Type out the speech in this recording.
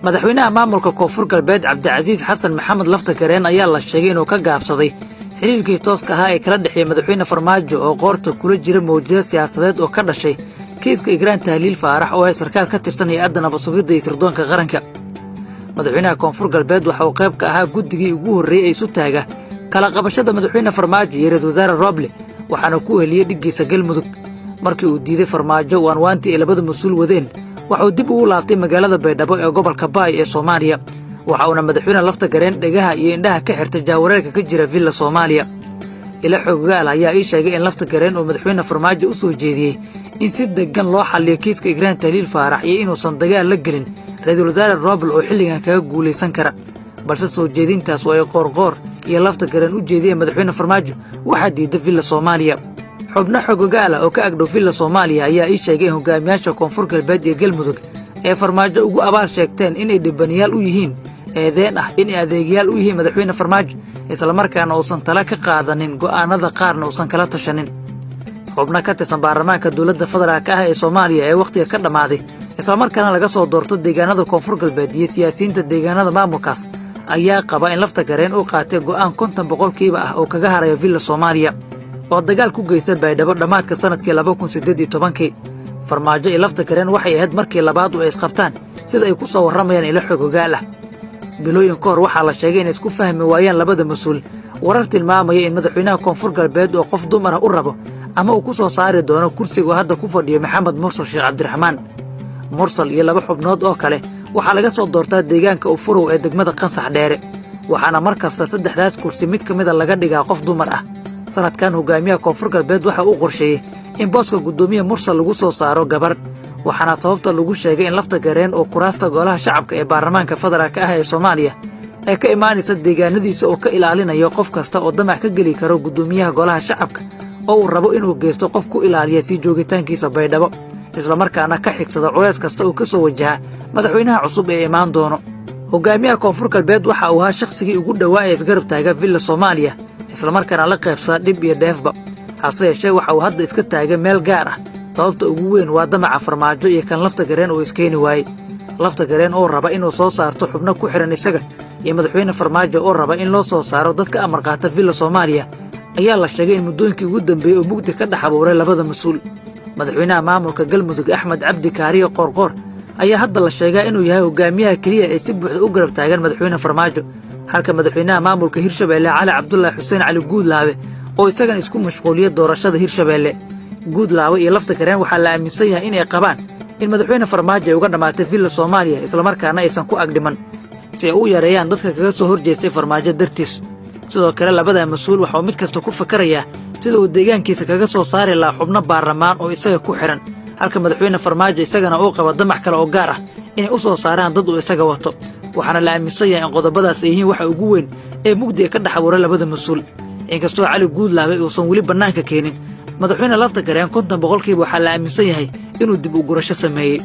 madaxweynaha maamulka koonfur galbeed cabdicasiis xasan maxamed laftagareen ayaa la sheegay inuu ka gaabsaday xiriirkii tooska ahaa ee kala dhexeeyey madaxweyne farmaajo oo qoorta kula jira mawjado siyaasadeed oo ka dhashay kiiska igraan tahliil faarax oo ay sarkaal ka tirsan hay-adda nabad sugidda iyo sirdoonka qaranka. madaxweynaha koonfur galbeed waxa uu qayb ka ahaa guddigii ugu horreeyey ee isu taaga kala qabashada madaxweyne farmaajo iyo ra-iisul wasaare roble waxaana ku heliyey dhiggiisa galmudug. markii uu diiday farmaajo waanwaantii ay labada mas-uul wadeen waxauu dib ugu laabtay magaalada baydhabo ee gobolka baay ee soomaaliya waxa uuna madaxweyne laftagareen dhegaha iyo indhaha ka xirtay jaawareerka ka jira villa soomaaliya. ila xoggaal ayaa ii sheegay in laftagareen uu madaxweyne farmaajo u soo jeediyey in si deggan loo xalliyo kiiska igraan tahliil faarax iyo inuusan dagaal la gelin ra-iisul wasaare roble oo xilligan kaga guulaysan kara, balse soo jeedintaas oo ay qoorqoor iyo laftagareen u jeediyeen madaxweyne farmaajo waxaa diidda villa soomaaliya. xubno xogogaal ah oo ka agdhow villa soomaaliya ayaa ii sheegay in hogaamiyaasha koonfur galbeed iyo galmudug ee farmaajo ugu abaal sheegteen inay dhibanayaal u yihiin eedeen ah inay adeegyaal u yihiin madaxweyne farmaajo islamarkaana uusan tala ka qaadanin go'aanada qaarna uusan kala tashanin. xubno ka tirsan baarlamaanka dowladda federaalka ah ee soomaaliya ee wakhtiga ka dhammaaday islamarkaana laga soo doorto deegaanada koonfur galbeed iyo siyaasiyiinta deegaanada maamulkaas ayaa qaba in laftagareen uu qaatay go'aan 50% ah oo kaga harayo villa soomaaliya oo dagaal ku geysta baydhabo dhammaadka sannadkii 2018. farmaajo iyo laftagareen waxay ahayd markii labaad oo ay isqabtaan sida ay ku soo warramayaan ilo xogogaal ah. bilooyin ka hor waxaa la sheegay inay isku fahmi waayaan labada mas-uul warar tilmaamaya in madaxweynaha koonfur galbeed oo qof dumar ah u rabo ama uu ku soo saari doono kursiga oo hadda ku fadhiyo maxamed mursal sheekh cabdiraxmaan. mursal iyo 2 xubnood oo kale waxaa laga soo doortaa deegaanka ufurow ee degmada qansax dheere waxaana mar kasta 3daas kursi mid ka mida laga dhigaa qof dumar ah. sanadkan hogaamiyaha koonfur galbeed waxa uu qorsheeyey in booska guddoomiye mursal lagu soo saaro gabar waxaana sababta lagu sheegay in laftagareen oo kuraasta golaha shacabka ee baarlamaanka federaalka ah ee soomaaliya ay ka imaanaysa deegaanadiisa oo ka ilaalinayo qof kasta oo damac ka geli karo guddoomiyaha golaha shacabka oo uu rabo inuu geysto qof ku ilaaliya sii joogitaankiisa baydhabo islamarkaana ka xigsada culays kasta oo ka soo wajaha madaxweynaha cusub ee imaan doono. hogaamiyaha koonfur galbeed waxa uu ahaa shakhsigii ugu dhowaa ee isgarab taaga villa soomaaliya islamarkaana la qaybsada dhib iyo dheefba, hase yeeshee waxa uu hadda iska taagay meel gaar ah. sababta ugu weyn waa damaca farmaajo iyo kan laftagareen oo iskeeni waayey. laftagareen oo raba inuu soo saarto xubno ku xidhan isaga iyo madaxweyne farmaajo oo raba in loo soo saaro dadka amar qaata villa soomaaliya ayaa la sheegay in muddooyinkii ugu dambeeyey oo mugdi ka dhex abuuray labada mas-uul. madaxweynaha maamulka galmudug axmed cabdi kaariyo qoorqoor ayaa hadda la sheegaa inuu yahay hogaamiyaha keliya ee si buuxda u garab taagan madaxweyne farmaajo, halka madaxweynaha maamulka hirshabeelle cali cabdulaahi xuseen cali guudlaabe oo isagan isku mashquuliyey doorashada hirshabeelle. guudlaabe iyo laftagareen waxaa la aaminsan yahay inay qabaan in madaxweyne farmaajo ay uga dhammaatay villa soomaaliya islamarkaana aysan ku agdhiman si ay u yareeyaan dadka kaga soo hor jeestay farmaajo dartiis. sidoo kale labada mas-uul waxauu mid kasta ku fakarayaa sida uu deegaankiisa kaga soo saari lahaa xubno baarlamaan oo isaga ku xidhan, halka madaxweyne farmaajo isagana uu qabo damac kale oo gaar ah inay u soo saaraan dad uu isaga wato. waxaana la aaminsan yahay in qodobadaas ay yihiin waxa ugu weyn ee mugdiga ka dhex abuuray labada mas-uul. inkastoo cali guudlaabe uusan weli bannaanka keenin, madaxweyne laftagareen 50% waxaa la aaminsan yahay inuu dib u gurasho sameeyey.